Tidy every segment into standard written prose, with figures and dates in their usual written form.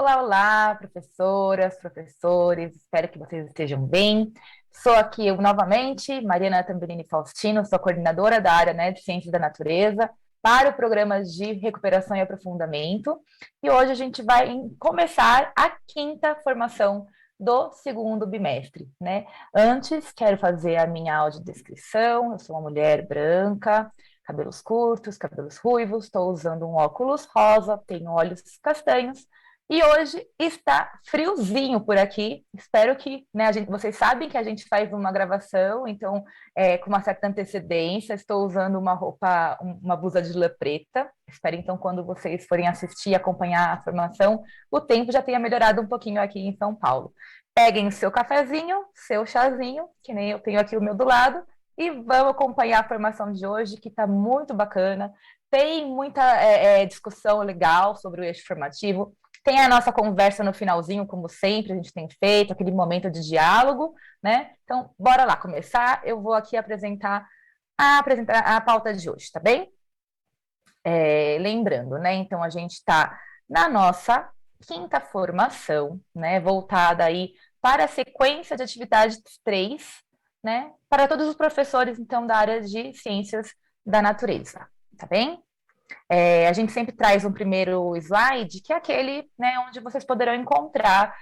Olá, olá, professoras, professores, espero que vocês estejam bem. Sou aqui eu novamente, Mariana Tamburini Faustino, sou coordenadora da área, né, de Ciências da Natureza para o programa de recuperação e aprofundamento. E hoje a gente vai começar a quinta formação do segundo bimestre, né? Antes, quero fazer a minha audiodescrição. Eu sou uma mulher branca, cabelos curtos, cabelos ruivos, estou usando um óculos rosa, tenho olhos castanhos, e hoje está friozinho por aqui. Espero que, né, vocês sabem que a gente faz uma gravação, então, com uma certa antecedência, estou usando uma roupa, uma blusa de lã preta. Espero, então, quando vocês forem assistir e acompanhar a formação, o tempo já tenha melhorado um pouquinho aqui em São Paulo. Peguem o seu cafezinho, seu chazinho, que nem eu tenho aqui o meu do lado, e vamos acompanhar a formação de hoje, que está muito bacana. Tem muita discussão legal sobre o eixo formativo. Tem a nossa conversa no finalzinho, como sempre, a gente tem feito, aquele momento de diálogo, né? Então, bora lá começar. Eu vou aqui apresentar a pauta de hoje, tá bem? Lembrando, né? Então, a gente está na nossa quinta formação, né? Voltada aí para a sequência de atividades 3, né? Para todos os professores, então, da área de ciências da natureza, tá bem? A gente sempre traz um primeiro slide, que é aquele, né, onde vocês poderão encontrar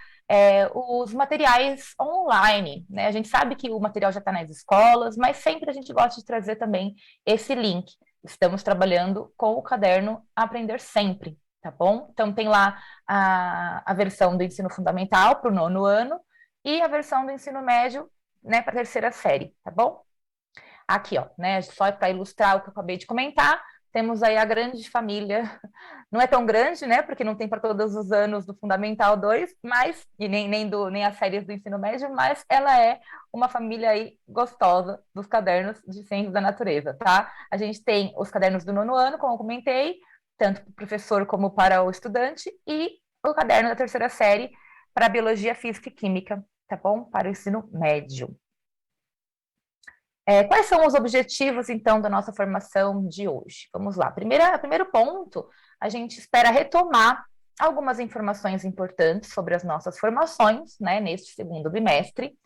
os materiais online, né? A gente sabe que o material já está nas escolas, mas sempre a gente gosta de trazer também esse link. Estamos trabalhando com o caderno Aprender Sempre, tá bom? Então tem lá a versão do ensino fundamental para o nono ano e a versão do ensino médio, né, para a terceira série, tá bom? Aqui, ó, né, só para ilustrar o que eu acabei de comentar, temos aí a grande família, não é tão grande, né, porque não tem para todos os anos do Fundamental 2, mas, e nem as séries do ensino médio, mas ela é uma família aí gostosa dos cadernos de ciências da natureza, tá? A gente tem os cadernos do nono ano, como eu comentei, tanto para o professor como para o estudante, e o caderno da terceira série para biologia, física e química, tá bom? Para o ensino médio. Quais são os objetivos, então, da nossa formação de hoje? Vamos lá. Primeiro ponto, a gente espera retomar algumas informações importantes sobre as nossas formações, né, neste segundo bimestre,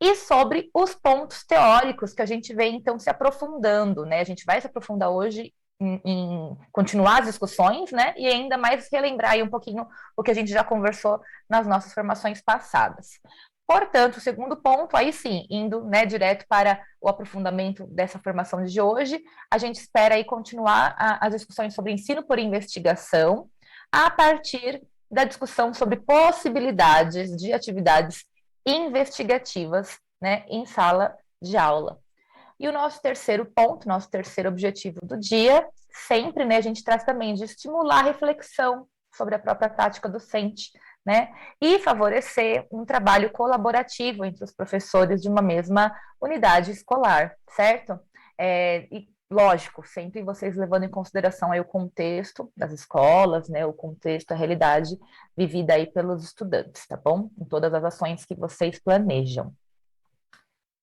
e sobre os pontos teóricos que a gente vem, então, se aprofundando, né? A gente vai se aprofundar hoje em continuar as discussões, né, e ainda mais relembrar aí um pouquinho o que a gente já conversou nas nossas formações passadas. Portanto, o segundo ponto, aí sim, indo, né, direto para o aprofundamento dessa formação de hoje, a gente espera aí continuar as discussões sobre ensino por investigação, a partir da discussão sobre possibilidades de atividades investigativas, né, em sala de aula. E o nosso terceiro ponto, nosso terceiro objetivo do dia, sempre, né, a gente traz também de estimular a reflexão sobre a própria prática docente, né, e favorecer um trabalho colaborativo entre os professores de uma mesma unidade escolar, certo? E lógico, sempre vocês levando em consideração aí o contexto das escolas, né, o contexto, a realidade vivida aí pelos estudantes, tá bom? Em todas as ações que vocês planejam.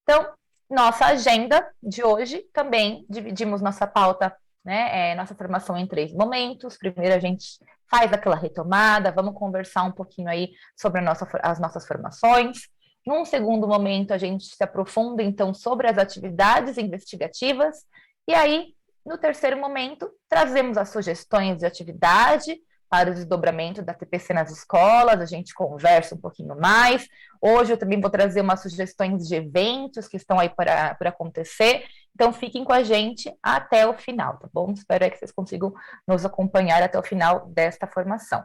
Então, nossa agenda de hoje também dividimos nossa pauta, né? Nossa formação em 3 momentos. Primeiro a gente faz aquela retomada, vamos conversar um pouquinho aí sobre as nossas formações. Num segundo momento, a gente se aprofunda, então, sobre as atividades investigativas. E aí, no terceiro momento, trazemos as sugestões de atividade para o desdobramento da TPC nas escolas, a gente conversa um pouquinho mais. Hoje eu também vou trazer umas sugestões de eventos que estão aí por acontecer, então fiquem com a gente até o final, tá bom? Espero que vocês consigam nos acompanhar até o final desta formação.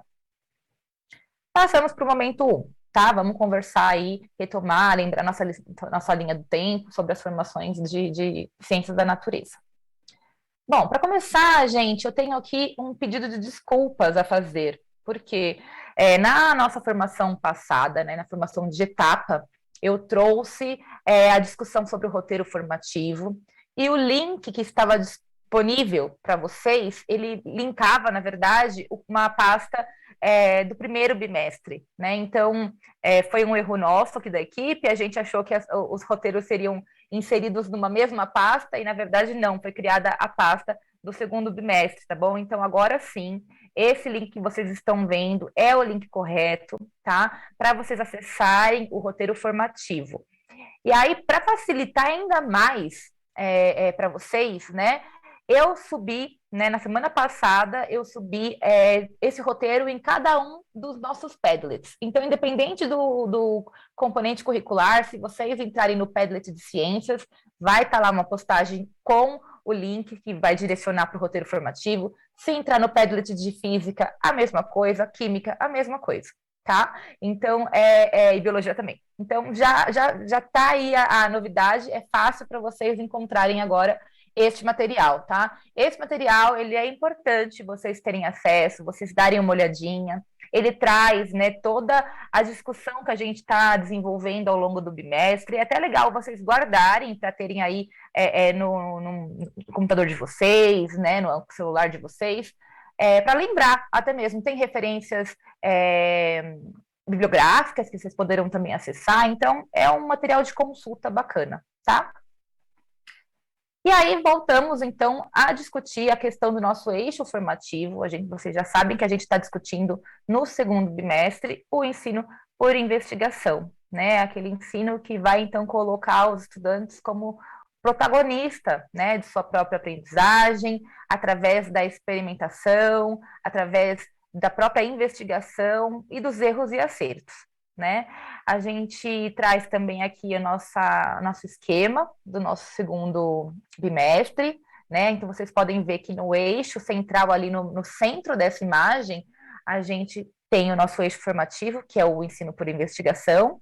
Passamos para o momento 1, tá? Vamos conversar aí, retomar, lembrar nossa linha do tempo sobre as formações de ciências da natureza. Bom, para começar, gente, eu tenho aqui um pedido de desculpas a fazer, porque na nossa formação passada, né, na formação de etapa, eu trouxe a discussão sobre o roteiro formativo e o link que estava disponível para vocês, ele linkava, na verdade, uma pasta do primeiro bimestre, né? Então, foi um erro nosso aqui da equipe, a gente achou que os roteiros seriam inseridos numa mesma pasta, e na verdade não, foi criada a pasta do segundo bimestre, tá bom? Então agora sim, esse link que vocês estão vendo é o link correto, tá? Para vocês acessarem o roteiro formativo. E aí, para facilitar ainda mais para vocês, né? Eu subi, né, na semana passada, eu subi esse roteiro em cada um dos nossos Padlets. Então, independente do componente curricular, se vocês entrarem no Padlet de Ciências, vai estar lá uma postagem com o link que vai direcionar para o roteiro formativo. Se entrar no Padlet de Física, a mesma coisa, Química, a mesma coisa, tá? Então, e Biologia também. Então, já tá aí a novidade, é fácil para vocês encontrarem agora este material, tá? Esse material, ele é importante vocês terem acesso, vocês darem uma olhadinha. Ele traz, né, toda a discussão que a gente está desenvolvendo ao longo do bimestre. É até legal vocês guardarem para terem aí no computador de vocês, né, no celular de vocês, para lembrar até mesmo. Tem referências bibliográficas que vocês poderão também acessar. Então, é um material de consulta bacana, tá? E aí voltamos, então, a discutir a questão do nosso eixo formativo. Vocês já sabem que a gente está discutindo no segundo bimestre o ensino por investigação, né? Aquele ensino que vai, então, colocar os estudantes como protagonista, né, de sua própria aprendizagem, através da experimentação, através da própria investigação e dos erros e acertos, né? A gente traz também aqui nosso esquema do nosso segundo bimestre, né? Então, vocês podem ver que no eixo central, ali no centro dessa imagem, a gente tem o nosso eixo formativo, que é o ensino por investigação,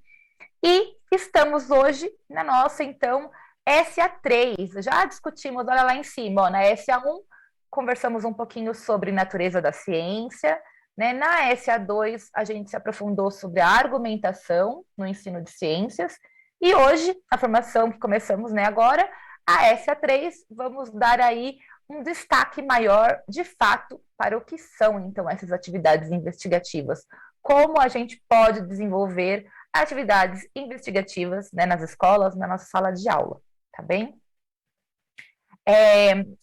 e estamos hoje na nossa, então, SA3. Já discutimos, olha lá em cima, ó, na SA1, conversamos um pouquinho sobre natureza da ciência, né? Na SA2, a gente se aprofundou sobre a argumentação no ensino de ciências, e hoje, a formação que começamos, né, agora, a SA3, vamos dar aí um destaque maior, de fato, para o que são, então, essas atividades investigativas. Como a gente pode desenvolver atividades investigativas, né, nas escolas, na nossa sala de aula, tá bem?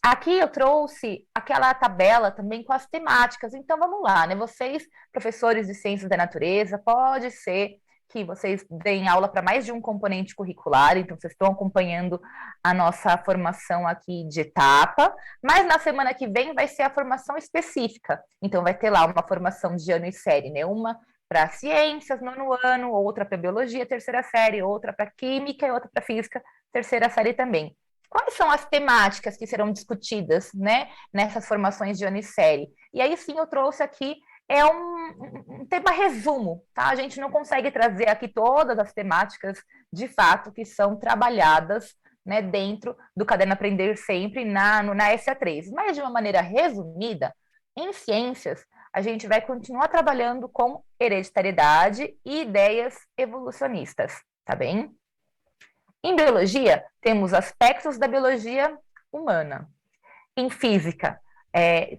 Aqui eu trouxe aquela tabela também com as temáticas. Então, vamos lá, né? Vocês, professores de Ciências da Natureza, pode ser que vocês deem aula para mais de um componente curricular, então vocês estão acompanhando a nossa formação aqui de etapa, mas na semana que vem vai ser a formação específica. Então, vai ter lá uma formação de ano e série, né? Uma para ciências, nono ano, outra para biologia, terceira série, outra para química e outra para física, terceira série também. Quais são as temáticas que serão discutidas, né, nessas formações de ano e série? E aí sim eu trouxe aqui um tema resumo, tá? A gente não consegue trazer aqui todas as temáticas de fato que são trabalhadas, né, dentro do Caderno Aprender Sempre na SA3, mas de uma maneira resumida, em ciências, a gente vai continuar trabalhando com hereditariedade e ideias evolucionistas, tá bem? Em biologia, temos aspectos da biologia humana. Em física,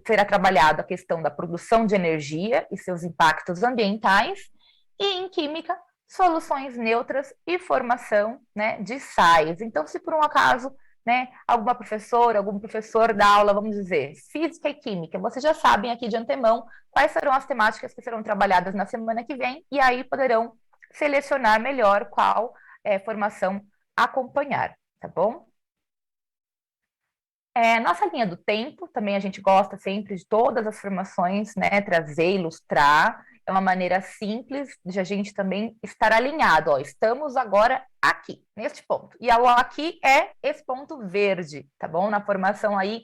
será trabalhado a questão da produção de energia e seus impactos ambientais. E em química, soluções neutras e formação, né, de sais. Então, se por um acaso, né, alguma professora, algum professor da aula, vamos dizer, física e química, vocês já sabem aqui de antemão quais serão as temáticas que serão trabalhadas na semana que vem, e aí poderão selecionar melhor qual formação acompanhar, tá bom? Nossa linha do tempo, também a gente gosta sempre de todas as formações, né, trazer, ilustrar, é uma maneira simples de a gente também estar alinhado, ó, estamos agora aqui, neste ponto, e o aqui é esse ponto verde, tá bom? Na formação aí,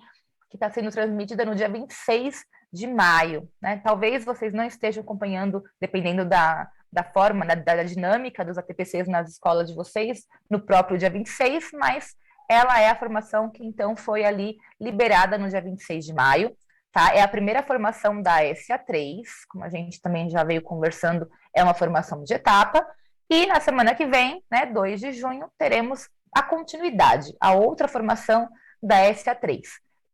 que está sendo transmitida no dia 26 de maio, né? Talvez vocês não estejam acompanhando, dependendo da forma, da dinâmica dos ATPCs nas escolas de vocês, no próprio dia 26, mas ela é a formação que, então, foi ali liberada no dia 26 de maio, tá? É a primeira formação da SA3, como a gente também já veio conversando, é uma formação de etapa, e na semana que vem, né, 2 de junho, teremos a continuidade, a outra formação da SA3.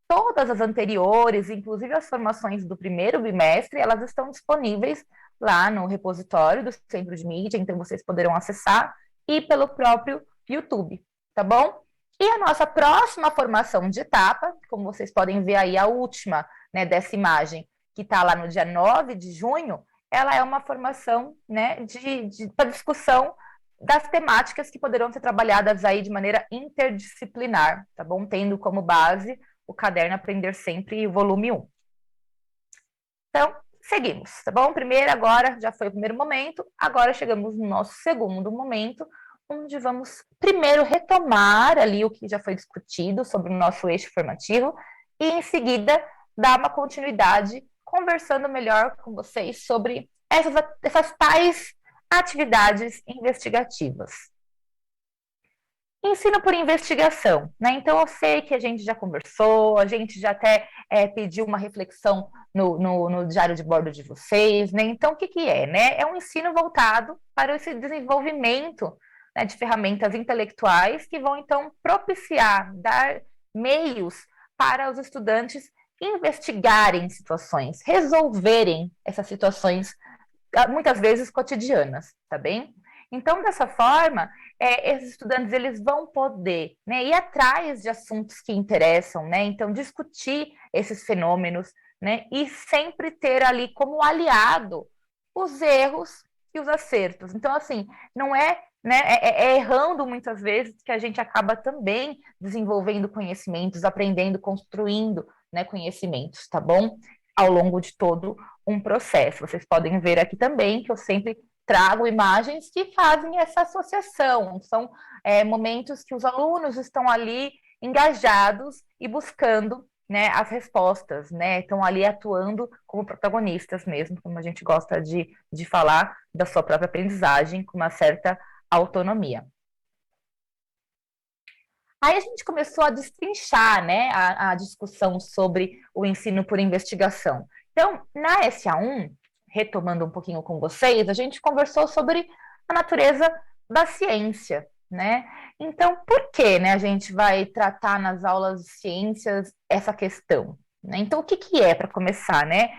Todas as anteriores, inclusive as formações do primeiro bimestre, elas estão disponíveis lá no repositório do Centro de Mídia, então vocês poderão acessar, e pelo próprio YouTube, tá bom? E a nossa próxima formação de etapa, como vocês podem ver aí, a última, né, dessa imagem, que está lá no dia 9 de junho, ela é uma formação, né, para discussão das temáticas que poderão ser trabalhadas aí de maneira interdisciplinar, tá bom? Tendo como base o caderno Aprender Sempre, volume 1. Então, seguimos, tá bom? Primeiro, agora, já foi o primeiro momento, agora chegamos no nosso segundo momento, onde vamos primeiro retomar ali o que já foi discutido sobre o nosso eixo formativo e, em seguida, dar uma continuidade conversando melhor com vocês sobre essas tais atividades investigativas. Ensino por investigação, né? Então, eu sei que a gente já conversou, a gente já até pediu uma reflexão no diário de bordo de vocês, né? Então, o que é, né? É um ensino voltado para esse desenvolvimento, né, de ferramentas intelectuais que vão, então, propiciar, dar meios para os estudantes investigarem situações, resolverem essas situações, muitas vezes cotidianas, tá bem? Então, dessa forma, esses estudantes eles vão poder, né, ir atrás de assuntos que interessam, né? Então, discutir esses fenômenos, né? E sempre ter ali como aliado os erros e os acertos. Então, assim, não é, né, errando muitas vezes que a gente acaba também desenvolvendo conhecimentos, aprendendo, construindo, né, conhecimentos, tá bom? Ao longo de todo um processo. Vocês podem ver aqui também que eu sempre trago imagens que fazem essa associação. São momentos que os alunos estão ali engajados e buscando, né, as respostas, né? Estão ali atuando como protagonistas mesmo, como a gente gosta de falar da sua própria aprendizagem, com uma certa autonomia. Aí a gente começou a destrinchar, né, a discussão sobre o ensino por investigação. Então, na SA1, retomando um pouquinho com vocês, a gente conversou sobre a natureza da ciência, né? Então, por que, né, a gente vai tratar nas aulas de ciências essa questão? Né? Então, o que é, para começar, né?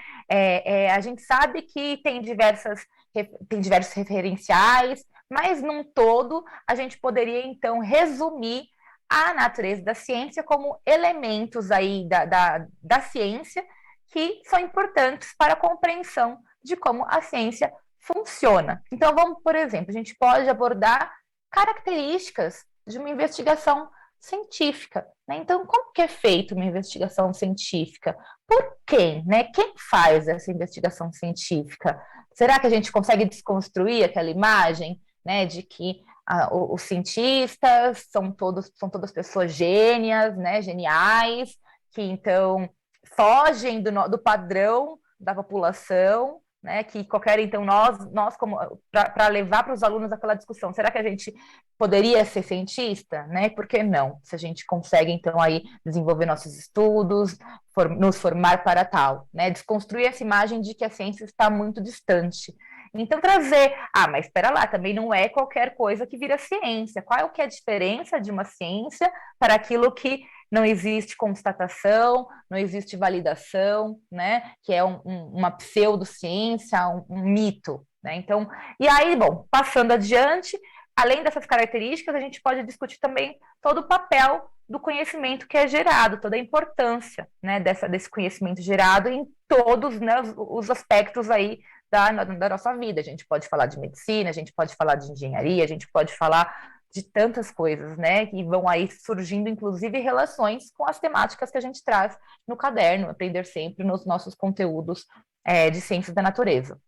A gente sabe que tem diversos referenciais, mas num todo, a gente poderia, então, resumir a natureza da ciência como elementos aí da ciência que são importantes para a compreensão de como a ciência funciona. Então, vamos, por exemplo, a gente pode abordar características de uma investigação científica. Né? Então, como que é feita uma investigação científica? Por quem? Né? Quem faz essa investigação científica? Será que a gente consegue desconstruir aquela imagem, né, de que os cientistas são todas pessoas gênias, né, geniais, que então fogem do padrão da população, né, que qualquer, então, nós como para levar para os alunos aquela discussão, será que a gente poderia ser cientista, né? Por que não? Se a gente consegue, então, aí desenvolver nossos estudos, nos formar para tal, né? Desconstruir essa imagem de que a ciência está muito distante. Então, trazer, mas espera lá, também não é qualquer coisa que vira ciência. Qual é a diferença de uma ciência para aquilo que não existe constatação, não existe validação, né? Que é uma pseudociência, um mito, né? Então, e aí, bom, passando adiante, além dessas características, a gente pode discutir também todo o papel do conhecimento que é gerado, toda a importância, né, desse conhecimento gerado em todos, né, os aspectos aí da nossa vida. A gente pode falar de medicina, a gente pode falar de engenharia, a gente pode falar de tantas coisas, né, que vão aí surgindo, inclusive, relações com as temáticas que a gente traz no caderno, Aprender Sempre, nos nossos conteúdos de ciências da natureza.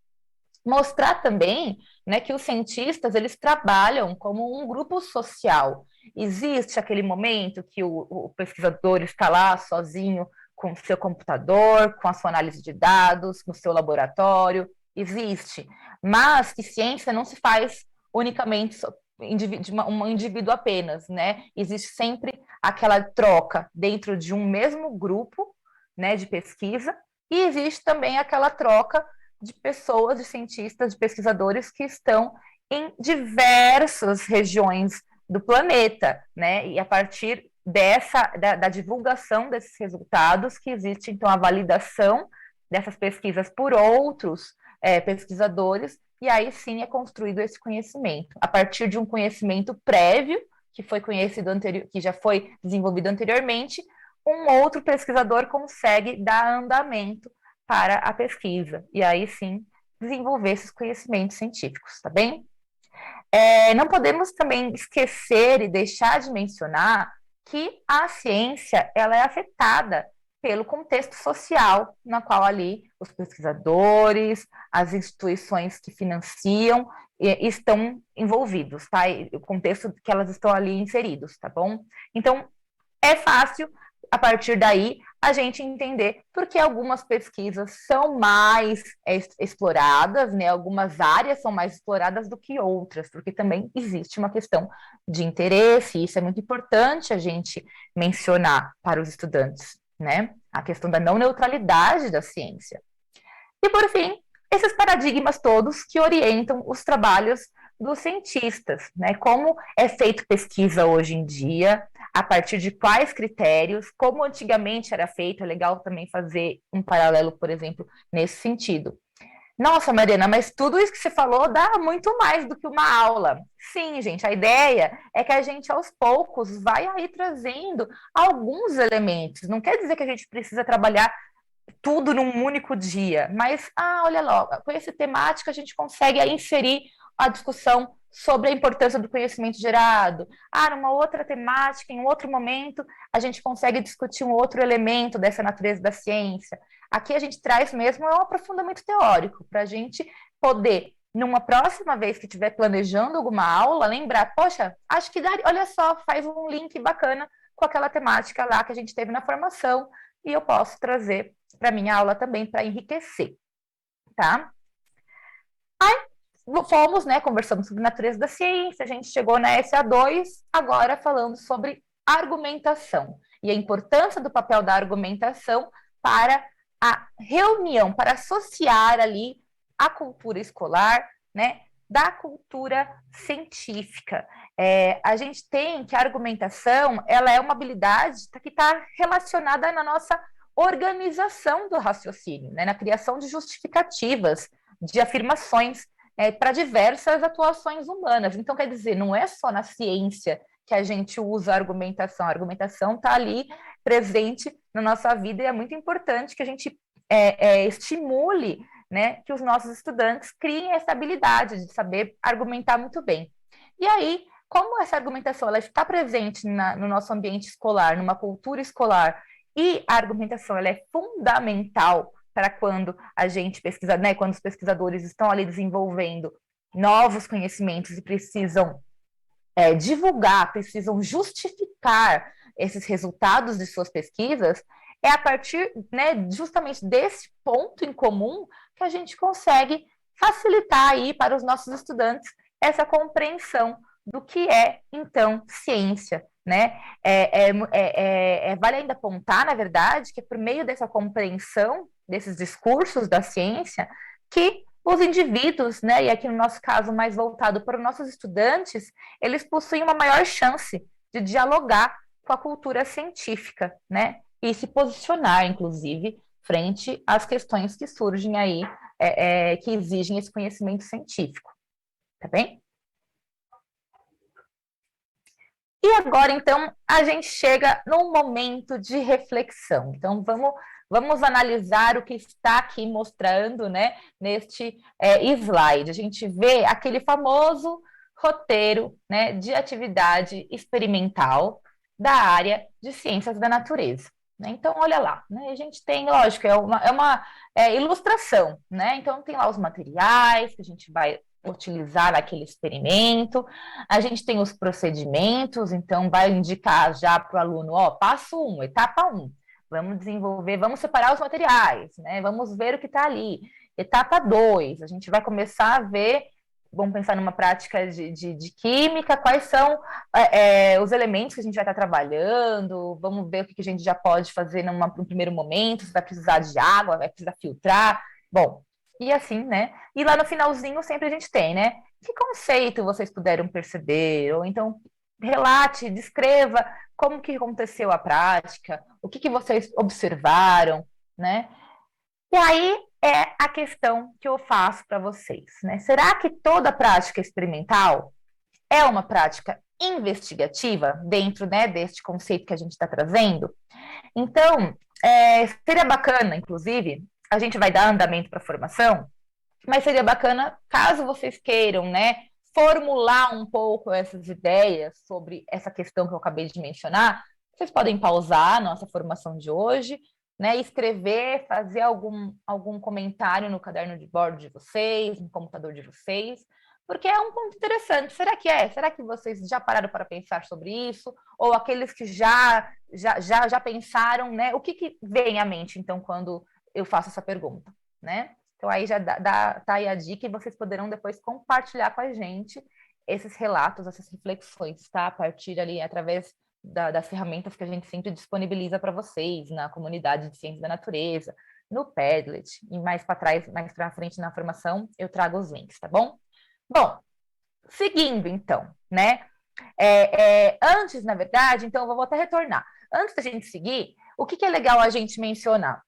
Mostrar também, né, que os cientistas, eles trabalham como um grupo social. Existe aquele momento que o pesquisador está lá sozinho com o seu computador, com a sua análise de dados, no seu laboratório, existe. Mas que ciência não se faz unicamente de um indivíduo apenas, né? Existe sempre aquela troca dentro de um mesmo grupo, né, de pesquisa, e existe também aquela troca de pessoas, de cientistas, de pesquisadores que estão em diversas regiões do planeta, né? E a partir da divulgação desses resultados que existe, então, a validação dessas pesquisas por outros pesquisadores, e aí sim é construído esse conhecimento. A partir de um conhecimento prévio, que foi conhecido que já foi desenvolvido anteriormente, um outro pesquisador consegue dar andamento para a pesquisa, e aí sim desenvolver esses conhecimentos científicos, tá bem? Não podemos também esquecer e deixar de mencionar que a ciência ela é afetada pelo contexto social na qual ali os pesquisadores, as instituições que financiam estão envolvidos, tá? E o contexto que elas estão ali inseridos, tá bom? Então, é fácil, a partir daí, a gente entender por que algumas pesquisas são mais exploradas, né? Algumas áreas são mais exploradas do que outras, porque também existe uma questão de interesse, e isso é muito importante a gente mencionar para os estudantes, né? A questão da não neutralidade da ciência. E, por fim, esses paradigmas todos que orientam os trabalhos dos cientistas, né? Como é feito pesquisa hoje em dia, a partir de quais critérios, como antigamente era feito, é legal também fazer um paralelo, por exemplo, nesse sentido. Nossa, Mariana, mas tudo isso que você falou dá muito mais do que uma aula. Sim, gente, a ideia é que a gente, aos poucos, vai aí trazendo alguns elementos. Não quer dizer que a gente precisa trabalhar tudo num único dia, mas, olha lá, com essa temática a gente consegue inserir a discussão sobre a importância do conhecimento gerado. Numa outra temática, em um outro momento, a gente consegue discutir um outro elemento dessa natureza da ciência. Aqui a gente traz mesmo um aprofundamento teórico, para a gente poder, numa próxima vez que estiver planejando alguma aula, lembrar, poxa, acho que daria, olha só, faz um link bacana com aquela temática lá que a gente teve na formação, e eu posso trazer para minha aula também para enriquecer, tá? Aí fomos, né, conversamos sobre natureza da ciência, a gente chegou na SA2, agora falando sobre argumentação e a importância do papel da argumentação para a reunião, para associar ali a cultura escolar, né, da cultura científica. A gente tem que a argumentação, ela é uma habilidade que está relacionada na nossa organização do raciocínio, né, na criação de justificativas, de afirmações para diversas atuações humanas. Então, quer dizer, não é só na ciência que a gente usa a argumentação está ali presente na nossa vida e é muito importante que a gente estimule, né, que os nossos estudantes criem essa habilidade de saber argumentar muito bem. E aí, como essa argumentação ela está presente no nosso ambiente escolar, numa cultura escolar, e a argumentação ela é fundamental para quando a gente pesquisa, né, quando os pesquisadores estão ali desenvolvendo novos conhecimentos e precisam divulgar, precisam justificar esses resultados de suas pesquisas, é a partir, né, justamente desse ponto em comum que a gente consegue facilitar aí para os nossos estudantes essa compreensão do que é, então, ciência, né? Vale ainda apontar, na verdade, que é por meio dessa compreensão desses discursos da ciência que os indivíduos, né, e aqui no nosso caso mais voltado para os nossos estudantes, eles possuem uma maior chance de dialogar com a cultura científica, né, e se posicionar, inclusive, frente às questões que surgem aí, que exigem esse conhecimento científico, tá bem? E agora, então, a gente chega num momento de reflexão. Então, vamos analisar o que está aqui mostrando, né, neste slide. A gente vê aquele famoso roteiro, né, de atividade experimental da área de ciências da natureza. Né? Então, olha lá, né, a gente tem, lógico, é uma ilustração, né? Então, tem lá os materiais que a gente vai utilizar aquele experimento, a gente tem os procedimentos, então vai indicar já para o aluno, passo 1, etapa 1, vamos desenvolver, vamos separar os materiais, né? Vamos ver o que está ali. Etapa 2, a gente vai começar a ver, vamos pensar numa prática de química, quais são os elementos que a gente vai estar trabalhando, vamos ver o que a gente já pode fazer num primeiro momento, se vai precisar de água, vai precisar filtrar, bom, e assim, né? E lá no finalzinho sempre a gente tem, né? Que conceito vocês puderam perceber? Ou então relate, descreva como que aconteceu a prática, o que vocês observaram, né? E aí é a questão que eu faço para vocês, né? Será que toda prática experimental é uma prática investigativa dentro, né, deste conceito que a gente está trazendo? Então, seria bacana, inclusive, a gente vai dar andamento para a formação, mas seria bacana, caso vocês queiram, né, formular um pouco essas ideias sobre essa questão que eu acabei de mencionar, vocês podem pausar a nossa formação de hoje, né, escrever, fazer algum comentário no caderno de bordo de vocês, no computador de vocês, porque é um ponto interessante. Será que é? Será que vocês já pararam para pensar sobre isso? Ou aqueles que já pensaram, né? O que vem à mente, então, quando eu faço essa pergunta, né? Então, aí já tá aí a dica e vocês poderão depois compartilhar com a gente esses relatos, essas reflexões, tá? A partir ali, através das ferramentas que a gente sempre disponibiliza para vocês na comunidade de ciência da natureza, no Padlet, e mais para trás, mais para frente na formação, eu trago os links, tá bom? Bom, seguindo então, né? Antes, na verdade, então eu vou até retornar. Antes da gente seguir, o que é legal a gente mencionar?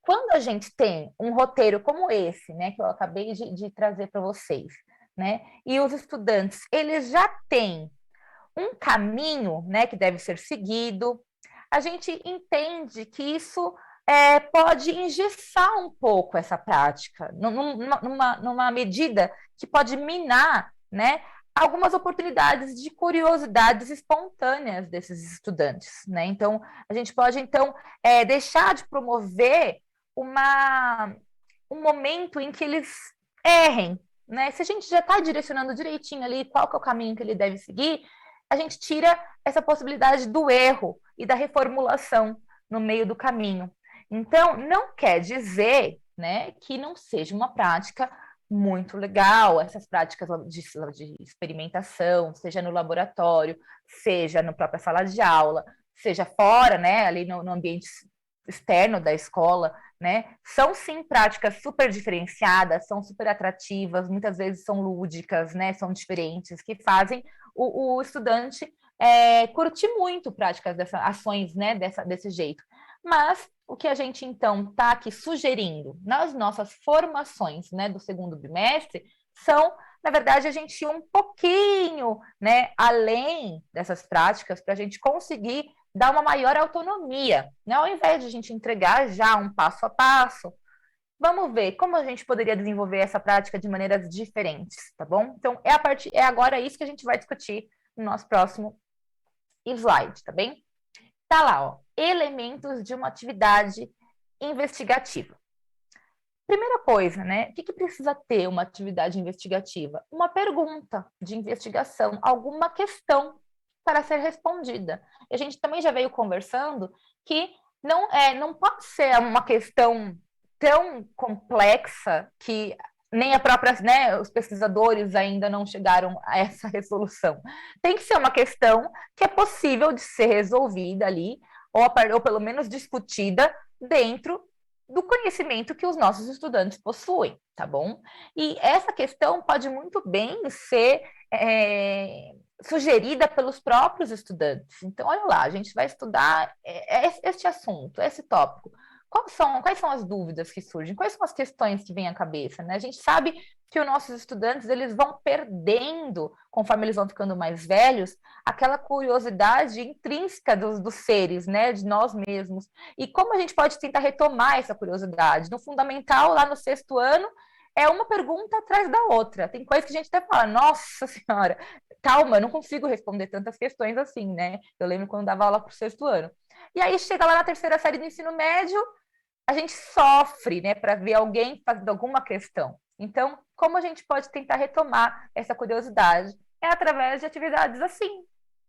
Quando a gente tem um roteiro como esse, né, que eu acabei de trazer para vocês, né, e os estudantes, eles já têm um caminho, né, que deve ser seguido, a gente entende que isso pode engessar um pouco essa prática, numa medida que pode minar, né, algumas oportunidades de curiosidades espontâneas desses estudantes, né? Então, a gente pode, então, deixar de promover um momento em que eles errem, né? Se a gente já está direcionando direitinho ali qual que é o caminho que ele deve seguir, a gente tira essa possibilidade do erro e da reformulação no meio do caminho. Então, não quer dizer, né, que não seja uma prática muito legal, essas práticas de experimentação, seja no laboratório, seja na própria sala de aula, seja fora, né, ali no ambiente externo da escola, né? São sim práticas super diferenciadas, são super atrativas, muitas vezes são lúdicas, né? São diferentes, que fazem o estudante curtir muito práticas dessas ações, né? Desse jeito. Mas o que a gente então está aqui sugerindo nas nossas formações, né, do segundo bimestre, são, na verdade, a gente ir um pouquinho, né, além dessas práticas para a gente conseguir dar uma maior autonomia, né? Ao invés de a gente entregar já um passo a passo, vamos ver como a gente poderia desenvolver essa prática de maneiras diferentes, tá bom? Então, é agora isso que a gente vai discutir no nosso próximo slide, tá bem? Tá lá, ó, elementos de uma atividade investigativa. Primeira coisa, né? O que precisa ter uma atividade investigativa? Uma pergunta de investigação, alguma questão para ser respondida. E a gente também já veio conversando que não pode ser uma questão tão complexa que nem a própria, né, os pesquisadores ainda não chegaram a essa resolução. Tem que ser uma questão que é possível de ser resolvida ali, ou pelo menos discutida dentro do conhecimento que os nossos estudantes possuem, tá bom? E essa questão pode muito bem ser sugerida pelos próprios estudantes. Então, olha lá, a gente vai estudar este assunto, esse tópico. Quais são as dúvidas que surgem? Quais são as questões que vêm à cabeça, né? A gente sabe que os nossos estudantes eles vão perdendo, conforme eles vão ficando mais velhos, aquela curiosidade intrínseca dos seres, né? De nós mesmos. E como a gente pode tentar retomar essa curiosidade? No fundamental, lá no sexto ano, é uma pergunta atrás da outra. Tem coisa que a gente até fala, nossa senhora, calma, eu não consigo responder tantas questões assim, né? Eu lembro quando dava aula para o sexto ano. E aí chega lá na terceira série do ensino médio, a gente sofre, né, para ver alguém fazendo alguma questão. Então, como a gente pode tentar retomar essa curiosidade? É através de atividades assim.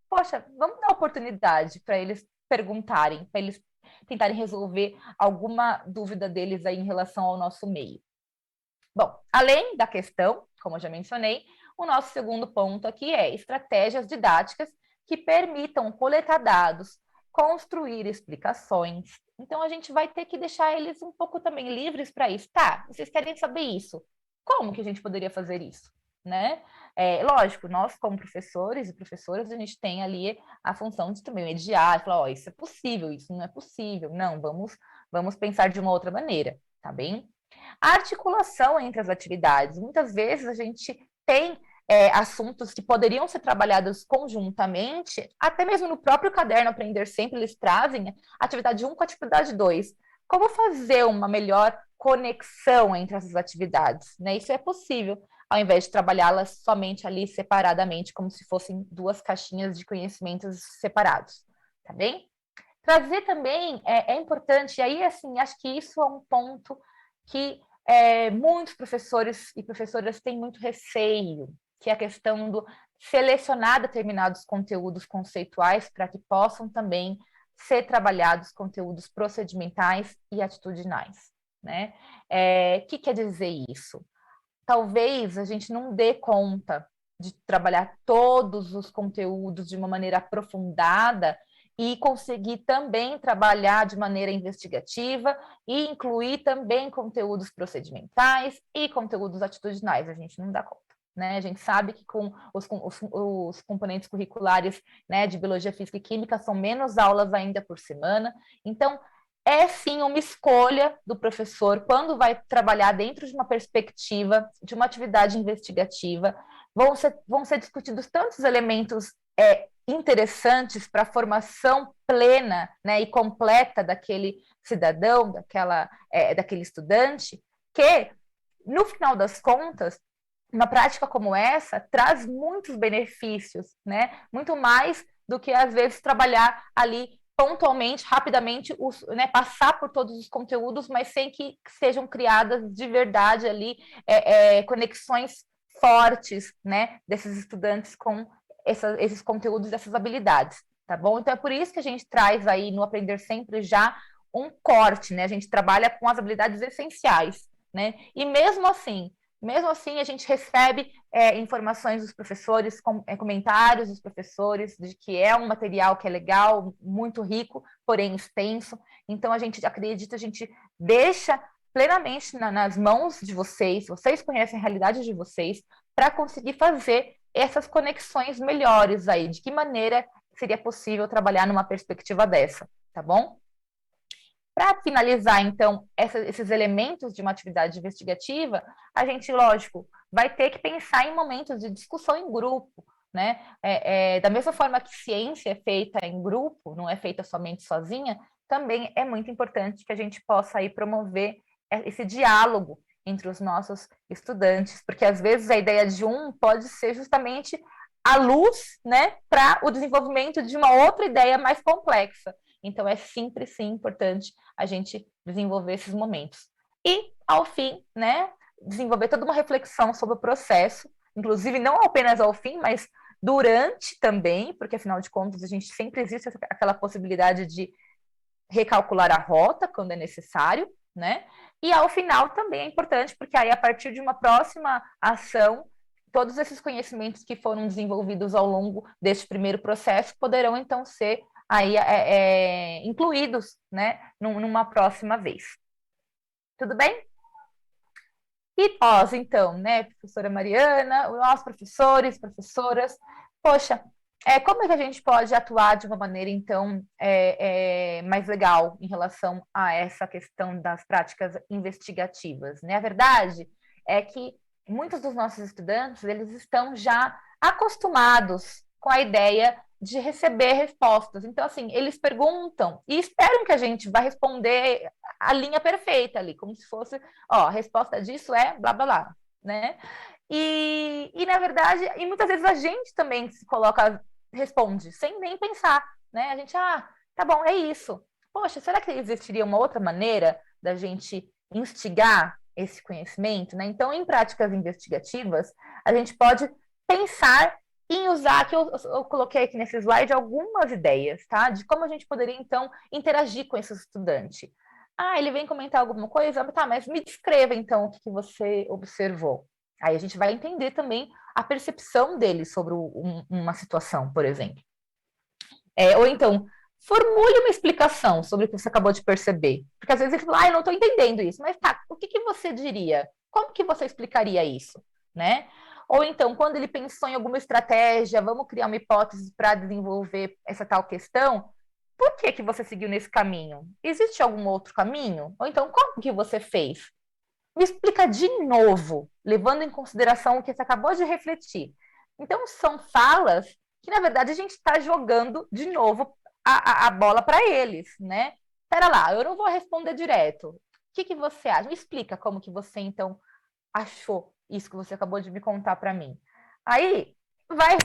Poxa, vamos dar oportunidade para eles perguntarem, para eles tentarem resolver alguma dúvida deles aí em relação ao nosso meio. Bom, além da questão, como eu já mencionei, o nosso segundo ponto aqui é estratégias didáticas que permitam coletar dados, construir explicações. Então, a gente vai ter que deixar eles um pouco também livres para isso. Tá, vocês querem saber isso? Como que a gente poderia fazer isso? Né? Lógico, nós como professores e professoras, a gente tem ali a função de também mediar, falar, ó, isso é possível, isso não é possível. Não, vamos pensar de uma outra maneira, tá bem? A articulação entre as atividades. Muitas vezes a gente tem assuntos que poderiam ser trabalhados conjuntamente, até mesmo no próprio caderno Aprender Sempre, eles trazem atividade 1 com a atividade 2. como fazer uma melhor conexão entre essas atividades, né? Isso é possível, ao invés de trabalhá-las somente ali separadamente, como se fossem duas caixinhas de conhecimentos separados, tá bem? Trazer também é importante, e aí, assim, acho que isso é um ponto que muitos professores e professoras têm muito receio, que é a questão do selecionar determinados conteúdos conceituais para que possam também ser trabalhados conteúdos procedimentais e atitudinais, né? Que quer dizer isso? Talvez a gente não dê conta de trabalhar todos os conteúdos de uma maneira aprofundada e conseguir também trabalhar de maneira investigativa e incluir também conteúdos procedimentais e conteúdos atitudinais. A gente não dá conta. Né? A gente sabe que com os componentes curriculares, né, de biologia, física e química são menos aulas ainda por semana. Então, é sim uma escolha do professor quando vai trabalhar dentro de uma perspectiva de uma atividade investigativa. Vão ser discutidos tantos elementos interessantes para a formação plena, né, e completa daquele cidadão, daquele estudante, que, no final das contas, uma prática como essa traz muitos benefícios, né? Muito mais do que, às vezes, trabalhar ali pontualmente, rapidamente, né, passar por todos os conteúdos, mas sem que sejam criadas de verdade ali conexões fortes, né, desses estudantes com esses conteúdos, essas habilidades, tá bom? Então é por isso que a gente traz aí no Aprender Sempre já um corte, né? A gente trabalha com as habilidades essenciais, né? E mesmo assim, a gente recebe informações dos professores, comentários dos professores, de que é um material que é legal, muito rico, porém extenso. Então, a gente acredita, a gente deixa plenamente nas mãos de vocês conhecem a realidade de vocês, para conseguir fazer essas conexões melhores aí. De que maneira seria possível trabalhar numa perspectiva dessa, tá bom? Para finalizar, então, esses elementos de uma atividade investigativa, a gente, lógico, vai ter que pensar em momentos de discussão em grupo, né? Da mesma forma que ciência é feita em grupo, não é feita somente sozinha, também é muito importante que a gente possa aí promover esse diálogo entre os nossos estudantes, porque às vezes a ideia de um pode ser justamente a luz, né, para o desenvolvimento de uma outra ideia mais complexa. Então, é sempre, sim, importante a gente desenvolver esses momentos. E, ao fim, né, desenvolver toda uma reflexão sobre o processo, inclusive não apenas ao fim, mas durante também, porque, afinal de contas, a gente sempre existe aquela possibilidade de recalcular a rota quando é necessário, né? E ao final também é importante, porque aí, a partir de uma próxima ação, todos esses conhecimentos que foram desenvolvidos ao longo deste primeiro processo poderão, então, ser aí incluídos, né, numa próxima vez. Tudo bem? E nós, então, né, professora Mariana, nós, professores, professoras, poxa, como é que a gente pode atuar de uma maneira, então, mais legal em relação a essa questão das práticas investigativas, né? A verdade é que muitos dos nossos estudantes, eles estão já acostumados com a ideia de receber respostas. Então, assim, eles perguntam e esperam que a gente vá responder a linha perfeita ali, como se fosse, ó, a resposta disso é blá, blá, blá, né? E na verdade, e muitas vezes a gente também se coloca, responde, sem nem pensar, né? A gente, tá bom, é isso. Poxa, será que existiria uma outra maneira da gente instigar esse conhecimento, né? Então, em práticas investigativas, a gente pode pensar em usar, que eu coloquei aqui nesse slide, algumas ideias, tá? De como a gente poderia, então, interagir com esse estudante. Ele vem comentar alguma coisa? Tá, mas me descreva, então, o que você observou. Aí a gente vai entender também a percepção dele sobre uma situação, por exemplo. Ou então, formule uma explicação sobre o que você acabou de perceber. Porque às vezes ele fala, eu não estou entendendo isso. Mas tá, o que você diria? Como que você explicaria isso? Né? Ou então, quando ele pensou em alguma estratégia, vamos criar uma hipótese para desenvolver essa tal questão, por que você seguiu nesse caminho? Existe algum outro caminho? Ou então, como que você fez? Me explica de novo, levando em consideração o que você acabou de refletir. Então, são falas que, na verdade, a gente está jogando de novo a bola para eles, né? pera lá, eu não vou responder direto. O que você acha? Me explica como que você, então, achou isso que você acabou de me contar para mim. Aí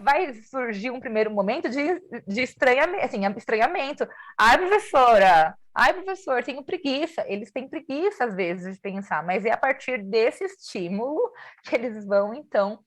vai surgir um primeiro momento de estranhamento, assim, estranhamento. Ai, professor, tenho preguiça. Eles têm preguiça, às vezes, de pensar, mas é a partir desse estímulo que eles vão, então,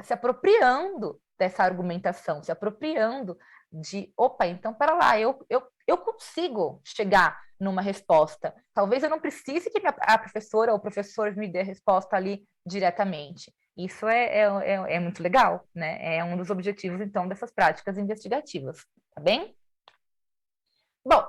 se apropriando dessa argumentação, se apropriando de, opa, então, para lá, eu consigo chegar numa resposta. Talvez eu não precise que a professora ou o professor me dê a resposta ali diretamente. Isso é muito legal, né? É um dos objetivos, então, dessas práticas investigativas, tá bem? Bom,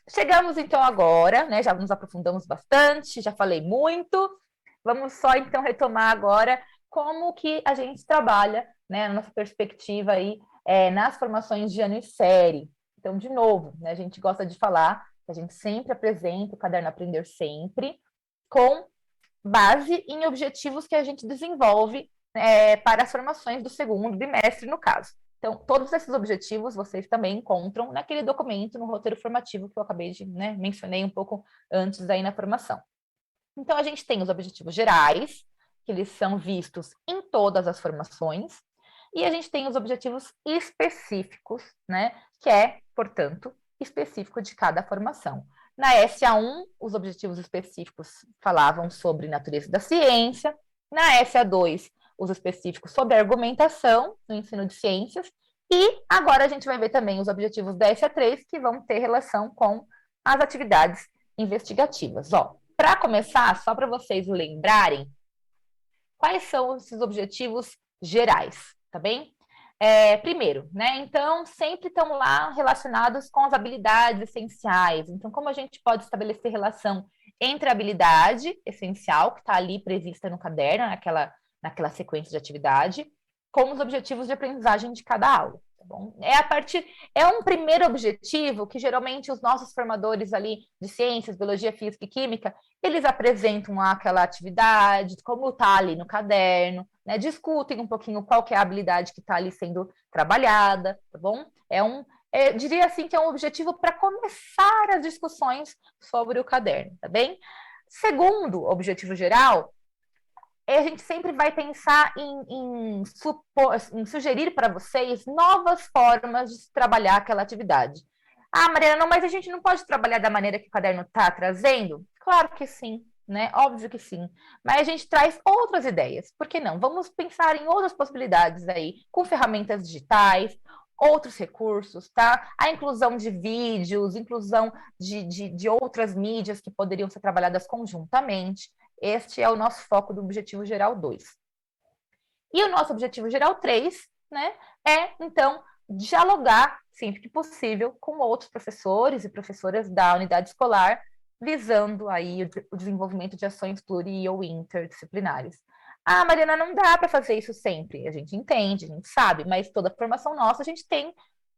chegamos então agora, né? Já nos aprofundamos bastante, já falei muito. Vamos só então retomar agora como que a gente trabalha, né, a nossa perspectiva aí nas formações de ano e série. Então, de novo, né, a gente gosta de falar que a gente sempre apresenta o caderno Aprender Sempre com base em objetivos que a gente desenvolve para as formações do segundo bimestre, no caso. Então, todos esses objetivos vocês também encontram naquele documento, no roteiro formativo que eu acabei de, né, mencionei um pouco antes aí na formação. Então, a gente tem os objetivos gerais, que eles são vistos em todas as formações, e a gente tem os objetivos específicos, né, que é, portanto, específico de cada formação. Na SA1, os objetivos específicos falavam sobre natureza da ciência. Na SA2, os específicos sobre argumentação no ensino de ciências. E agora a gente vai ver também os objetivos da SA3, que vão ter relação com as atividades investigativas. Ó, para começar, só para vocês lembrarem, quais são esses objetivos gerais, tá bem? Primeiro, né? Então, sempre estão lá relacionados com as habilidades essenciais. Então, como a gente pode estabelecer relação entre a habilidade essencial, que está ali prevista no caderno, naquela sequência de atividade, com os objetivos de aprendizagem de cada aula. Tá bom? É um primeiro objetivo que geralmente os nossos formadores ali de ciências, biologia, física e química, eles apresentam lá aquela atividade, como está ali no caderno, né? Discutem um pouquinho qual que é a habilidade que está ali sendo trabalhada, tá bom? Diria assim que é um objetivo para começar as discussões sobre o caderno, tá bem? Segundo objetivo geral, a gente sempre vai pensar em sugerir para vocês novas formas de trabalhar aquela atividade. Ah, Mariana, não, mas a gente não pode trabalhar da maneira que o caderno está trazendo? Claro que sim, né? Óbvio que sim. Mas a gente traz outras ideias. Por que não? Vamos pensar em outras possibilidades aí, com ferramentas digitais, outros recursos, tá? A inclusão de vídeos, inclusão de outras mídias que poderiam ser trabalhadas conjuntamente. Este é o nosso foco do objetivo geral 2. E o nosso objetivo geral 3, né, então, dialogar, sempre que possível, com outros professores e professoras da unidade escolar, visando aí o desenvolvimento de ações pluri- ou interdisciplinares. Ah, Mariana, não dá para fazer isso sempre. A gente entende, a gente sabe, mas toda formação nossa, a gente tem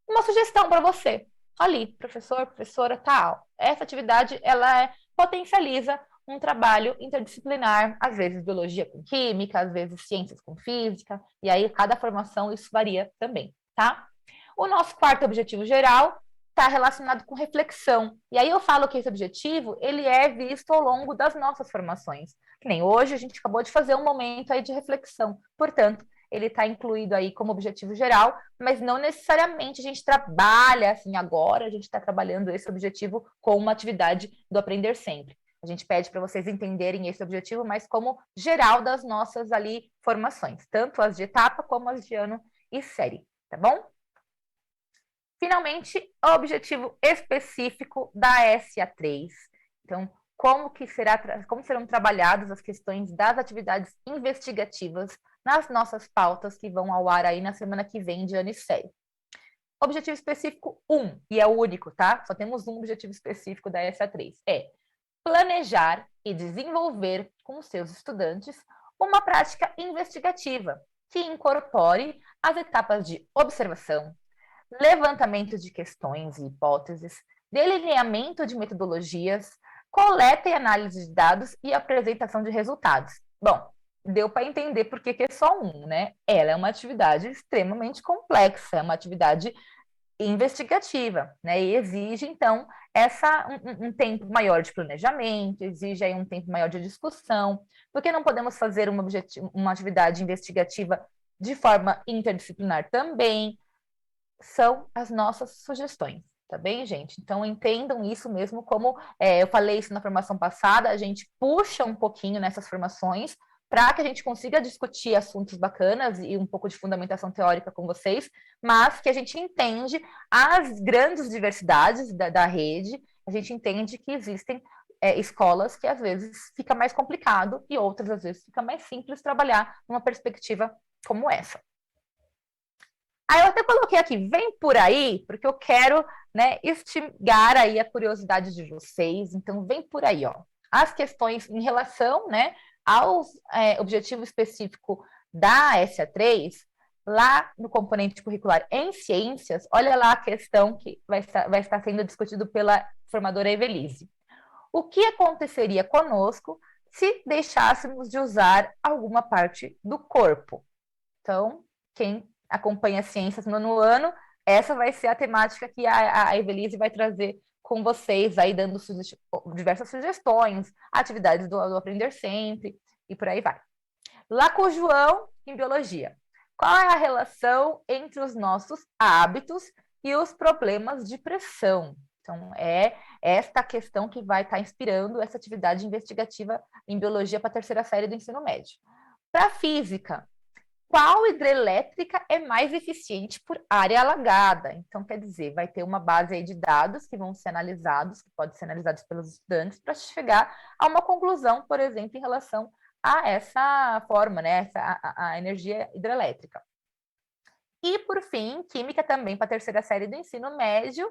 uma sugestão para você. Ali, professor, professora, tal. Essa atividade, ela potencializa um trabalho interdisciplinar, às vezes biologia com química, às vezes ciências com física, e aí cada formação isso varia também, tá? O nosso quarto objetivo geral está relacionado com reflexão. E aí eu falo que esse objetivo, ele é visto ao longo das nossas formações. Que nem hoje a gente acabou de fazer um momento aí de reflexão. Portanto, ele está incluído aí como objetivo geral, mas não necessariamente a gente trabalha assim agora, a gente está trabalhando esse objetivo com uma atividade do Aprender Sempre. A gente pede para vocês entenderem esse objetivo, mas como geral das nossas ali formações, tanto as de etapa como as de ano e série, tá bom? Finalmente, o objetivo específico da SA3. Então, como serão trabalhadas as questões das atividades investigativas nas nossas pautas que vão ao ar aí na semana que vem de ano e série. Objetivo específico 1, e é o único, tá? Só temos um objetivo específico da SA3, planejar e desenvolver com seus estudantes uma prática investigativa que incorpore as etapas de observação, levantamento de questões e hipóteses, delineamento de metodologias, coleta e análise de dados e apresentação de resultados. Bom, deu para entender por que é só um, né? Ela é uma atividade extremamente complexa, é uma atividade investigativa, né? E exige, então, um tempo maior de planejamento, exige aí um tempo maior de discussão, porque não podemos fazer uma atividade investigativa de forma interdisciplinar também. São as nossas sugestões, tá bem, gente? Então, entendam isso mesmo como eu falei isso na formação passada, a gente puxa um pouquinho nessas formações para que a gente consiga discutir assuntos bacanas e um pouco de fundamentação teórica com vocês, mas que a gente entende as grandes diversidades da rede, a gente entende que existem escolas que às vezes fica mais complicado e outras às vezes fica mais simples trabalhar numa perspectiva como essa. Aí eu até coloquei aqui, vem por aí, porque eu quero, né, instigar aí a curiosidade de vocês. Então, vem por aí, ó. As questões em relação, né, ao objetivo específico da SA3, lá no componente curricular em ciências, olha lá a questão que vai estar sendo discutido pela formadora Evelise. O que aconteceria conosco se deixássemos de usar alguma parte do corpo? Então, quem acompanha ciências no nono ano, essa vai ser a temática que a Evelise vai trazer com vocês, aí dando diversas sugestões, atividades do Aprender Sempre, e por aí vai. Lá com o João, em Biologia. Qual é a relação entre os nossos hábitos e os problemas de pressão? Então, é esta questão que vai estar inspirando essa atividade investigativa em Biologia para a terceira série do ensino médio. Para a Física, qual hidrelétrica é mais eficiente por área alagada? Então, quer dizer, vai ter uma base aí de dados que vão ser analisados, que podem ser analisados pelos estudantes, para chegar a uma conclusão, por exemplo, em relação a essa forma, né? A energia hidrelétrica. E, por fim, química também para a terceira série do ensino médio.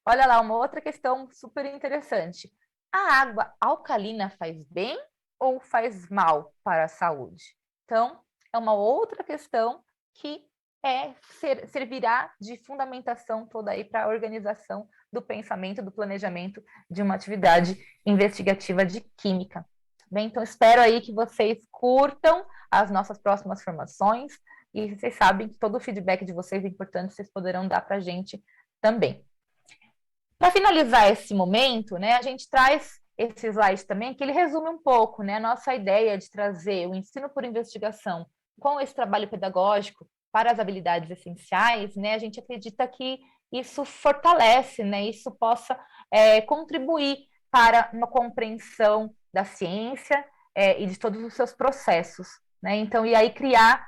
Olha lá, uma outra questão super interessante. A água alcalina faz bem ou faz mal para a saúde? Então, é uma outra questão que servirá de fundamentação toda aí para a organização do pensamento, do planejamento de uma atividade investigativa de química. Bem, então espero aí que vocês curtam as nossas próximas formações e vocês sabem que todo o feedback de vocês é importante, vocês poderão dar para a gente também. Para finalizar esse momento, né, a gente traz esse slide também, que ele resume um pouco, né, a nossa ideia de trazer o ensino por investigação com esse trabalho pedagógico para as habilidades essenciais, né, a gente acredita que isso fortalece, né, isso possa contribuir para uma compreensão da ciência e de todos os seus processos, né, então, e aí criar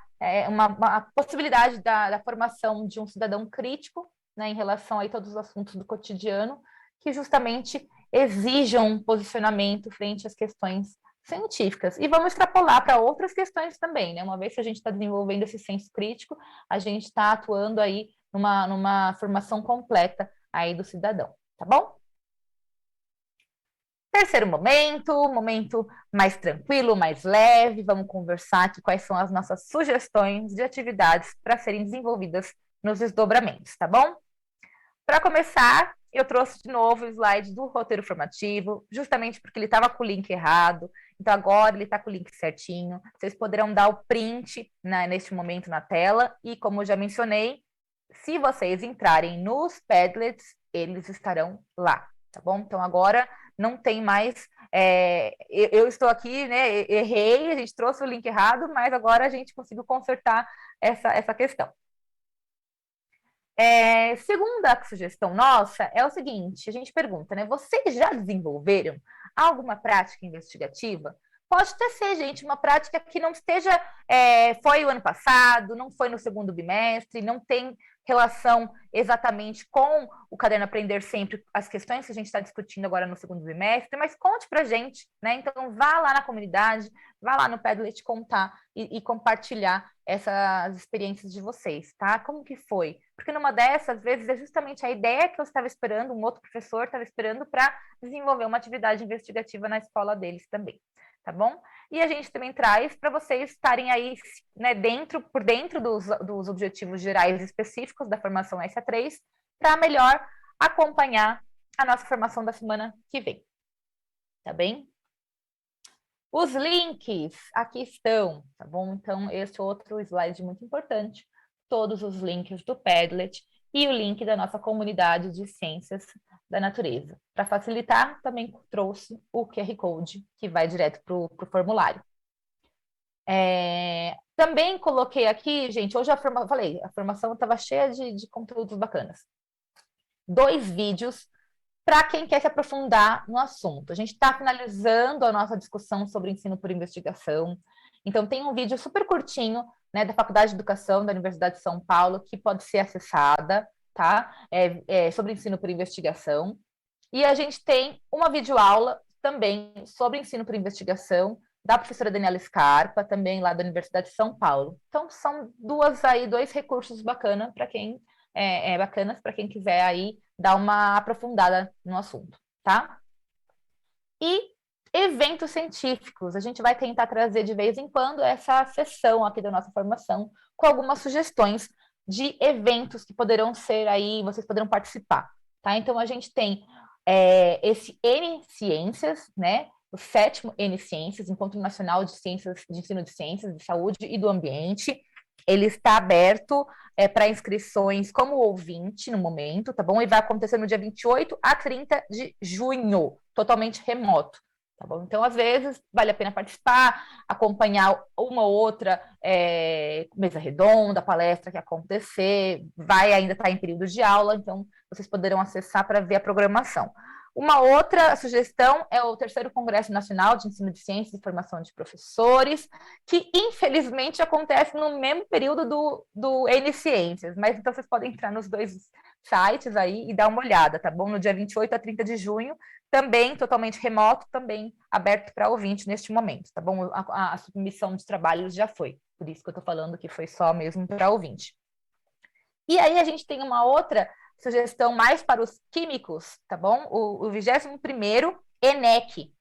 uma possibilidade da formação de um cidadão crítico, né, em relação a todos os assuntos do cotidiano, que justamente exijam um posicionamento frente às questões científicas. E vamos extrapolar para outras questões também, né? Uma vez que a gente está desenvolvendo esse senso crítico, a gente está atuando aí numa formação completa aí do cidadão, tá bom? Terceiro momento mais tranquilo, mais leve, vamos conversar aqui quais são as nossas sugestões de atividades para serem desenvolvidas nos desdobramentos, tá bom? Para começar, eu trouxe de novo o slide do roteiro formativo, justamente porque ele estava com o link errado. Então, agora ele está com o link certinho. Vocês poderão dar o print neste momento na tela. E, como eu já mencionei, se vocês entrarem nos Padlets, eles estarão lá, tá bom? Então, agora não tem mais... eu estou aqui, né? Errei, a gente trouxe o link errado, mas agora a gente conseguiu consertar essa questão. Segunda sugestão nossa é o seguinte, a gente pergunta, né? Vocês já desenvolveram alguma prática investigativa? Pode até ser, gente, uma prática que não esteja, foi o ano passado, não foi no segundo bimestre, não tem relação exatamente com o Caderno Aprender Sempre, as questões que a gente está discutindo agora no segundo bimestre, mas conte para a gente, né? Então, vá lá na comunidade, vá lá no Padlet contar e compartilhar essas experiências de vocês, tá? Como que foi? Porque numa dessas, às vezes, é justamente a ideia que eu estava esperando, um outro professor estava esperando para desenvolver uma atividade investigativa na escola deles também, tá bom? E a gente também traz para vocês estarem aí, né, por dentro dos objetivos gerais específicos da formação SA3, para melhor acompanhar a nossa formação da semana que vem, tá bem? Os links aqui estão, tá bom? Então, esse é outro slide muito importante. Todos os links do Padlet e o link da nossa comunidade de ciências da natureza. Para facilitar, também trouxe o QR Code, que vai direto para o formulário. Também coloquei aqui, gente, hoje falei, a formação estava cheia de conteúdos bacanas. 2 vídeos para quem quer se aprofundar no assunto. A gente está finalizando a nossa discussão sobre ensino por investigação. Então, tem um vídeo super curtinho, né, da Faculdade de Educação da Universidade de São Paulo, que pode ser acessada, tá? Sobre ensino por investigação. E a gente tem uma videoaula também sobre ensino por investigação, da professora Daniela Scarpa, também lá da Universidade de São Paulo. Então, são 2 recursos bacanas para quem quiser aí dar uma aprofundada no assunto, tá? E eventos científicos, a gente vai tentar trazer de vez em quando essa sessão aqui da nossa formação com algumas sugestões de eventos que poderão ser aí, vocês poderão participar, tá? Então, a gente tem esse N Ciências, né? O 7º N Ciências, Encontro Nacional de Ciências, de Ensino de Ciências, de Saúde e do Ambiente. Ele está aberto para inscrições como ouvinte no momento, tá bom? E vai acontecer no dia 28 a 30 de junho, totalmente remoto, tá bom? Então, às vezes, vale a pena participar, acompanhar uma ou outra mesa redonda, palestra que acontecer, vai ainda estar em período de aula, então vocês poderão acessar para ver a programação. Uma outra sugestão é o 3º Congresso Nacional de Ensino de Ciências e Formação de Professores, que infelizmente acontece no mesmo período do N Ciências, mas então vocês podem entrar nos 2 sites aí e dar uma olhada, tá bom? No dia 28 a 30 de junho, também totalmente remoto, também aberto para ouvinte neste momento, tá bom? A submissão de trabalhos já foi, por isso que eu estou falando que foi só mesmo para ouvinte. E aí a gente tem uma outra sugestão mais para os químicos, tá bom? O 21º ENEC,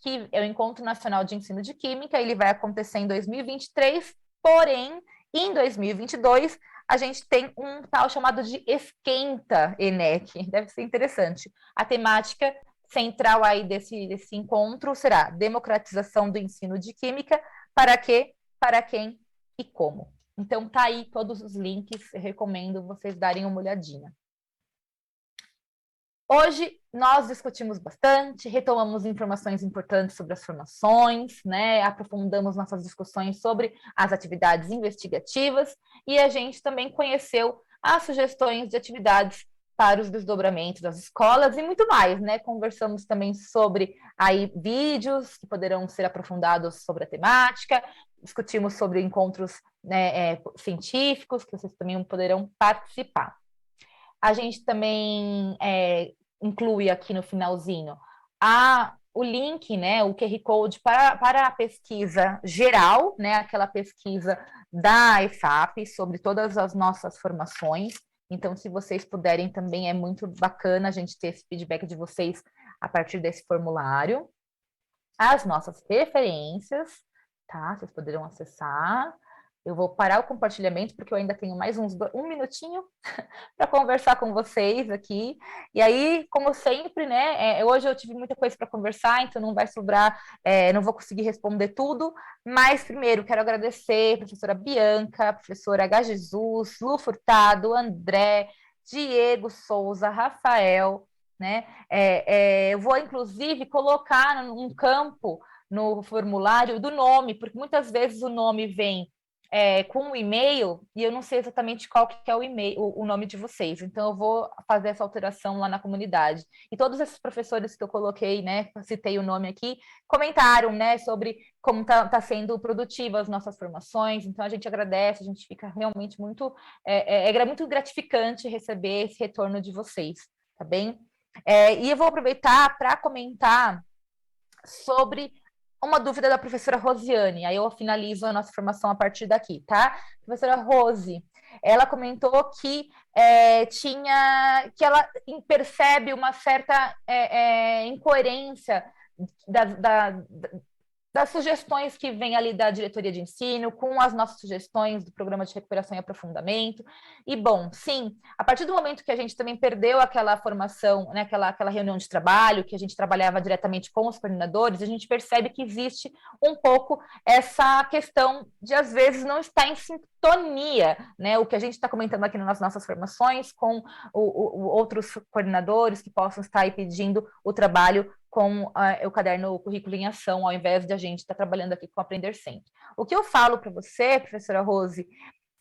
que é o Encontro Nacional de Ensino de Química, ele vai acontecer em 2023, porém, em 2022, a gente tem um tal chamado de Esquenta ENEC, deve ser interessante. A temática central aí desse encontro será democratização do ensino de química, para quê, para quem e como. Então, tá aí todos os links, eu recomendo vocês darem uma olhadinha. Hoje, nós discutimos bastante, retomamos informações importantes sobre as formações, né? Aprofundamos nossas discussões sobre as atividades investigativas e a gente também conheceu as sugestões de atividades para os desdobramentos das escolas e muito mais, né? Conversamos também sobre aí vídeos que poderão ser aprofundados sobre a temática, discutimos sobre encontros, né, científicos que vocês também poderão participar. A gente também inclui aqui no finalzinho o link, né, o QR Code para a pesquisa geral, né, aquela pesquisa da EFAP sobre todas as nossas formações. Então, se vocês puderem também, é muito bacana a gente ter esse feedback de vocês a partir desse formulário. As nossas referências, tá? Vocês poderão acessar. Eu vou parar o compartilhamento, porque eu ainda tenho mais um minutinho para conversar com vocês aqui. E aí, como sempre, né? Hoje eu tive muita coisa para conversar, então não vai sobrar, não vou conseguir responder tudo. Mas, primeiro, quero agradecer a professora Bianca, a professora H. Jesus, Lu Furtado, André, Diego Souza, Rafael, né? Eu vou, inclusive, colocar um campo no formulário do nome, porque muitas vezes o nome vem com um e-mail, e eu não sei exatamente qual que é o e-mail, o nome de vocês. Então, eu vou fazer essa alteração lá na comunidade. E todos esses professores que eu coloquei, né, citei o nome aqui, comentaram, né, sobre como tá sendo produtiva as nossas formações. Então, a gente agradece, a gente fica realmente muito... muito gratificante receber esse retorno de vocês, tá bem? E eu vou aproveitar para comentar sobre uma dúvida da professora Rosiane, aí eu finalizo a nossa formação a partir daqui, tá? Professora Rose, ela comentou que que ela percebe uma certa incoerência das sugestões que vêm ali da diretoria de ensino, com as nossas sugestões do programa de recuperação e aprofundamento. E, bom, sim, a partir do momento que a gente também perdeu aquela formação, né, aquela reunião de trabalho, que a gente trabalhava diretamente com os coordenadores, a gente percebe que existe um pouco essa questão de, às vezes, não estar em sintonia, né, o que a gente está comentando aqui nas nossas formações, com outros coordenadores que possam estar aí pedindo o trabalho com o caderno Currículo em Ação, ao invés de a gente estar trabalhando aqui com Aprender Sempre. O que eu falo para você, professora Rose,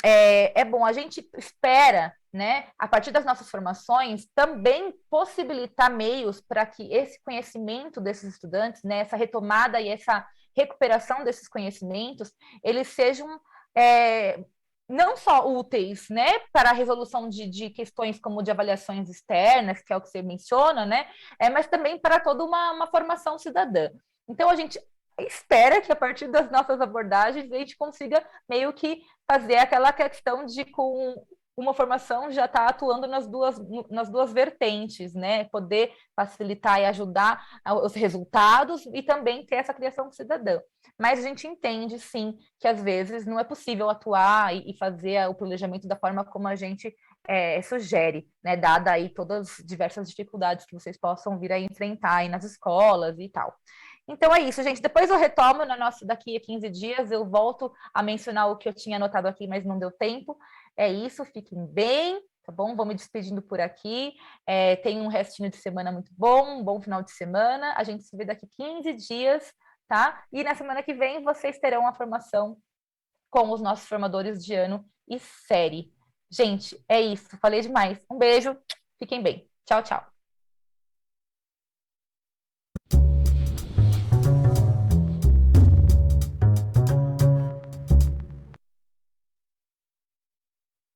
é bom, a gente espera, né, a partir das nossas formações, também possibilitar meios para que esse conhecimento desses estudantes, né, essa retomada e essa recuperação desses conhecimentos, eles sejam não só úteis, né, para a resolução de questões como de avaliações externas, que é o que você menciona, né, mas também para toda uma formação cidadã. Então, a gente espera que a partir das nossas abordagens a gente consiga meio que fazer aquela questão de com uma formação já está atuando nas duas vertentes, né? Poder facilitar e ajudar os resultados e também ter essa criação cidadã. Mas a gente entende, sim, que às vezes não é possível atuar e fazer o planejamento da forma como a gente sugere, né? Dada aí todas as diversas dificuldades que vocês possam vir a enfrentar aí nas escolas e tal. Então é isso, gente. Depois eu retomo daqui a 15 dias, eu volto a mencionar o que eu tinha anotado aqui, mas não deu tempo. É isso, fiquem bem, tá bom? Vou me despedindo por aqui. Tenham um restinho de semana muito bom, um bom final de semana. A gente se vê daqui 15 dias, tá? E na semana que vem vocês terão a formação com os nossos formadores de ano e série. Gente, é isso. Falei demais. Um beijo, fiquem bem. Tchau, tchau.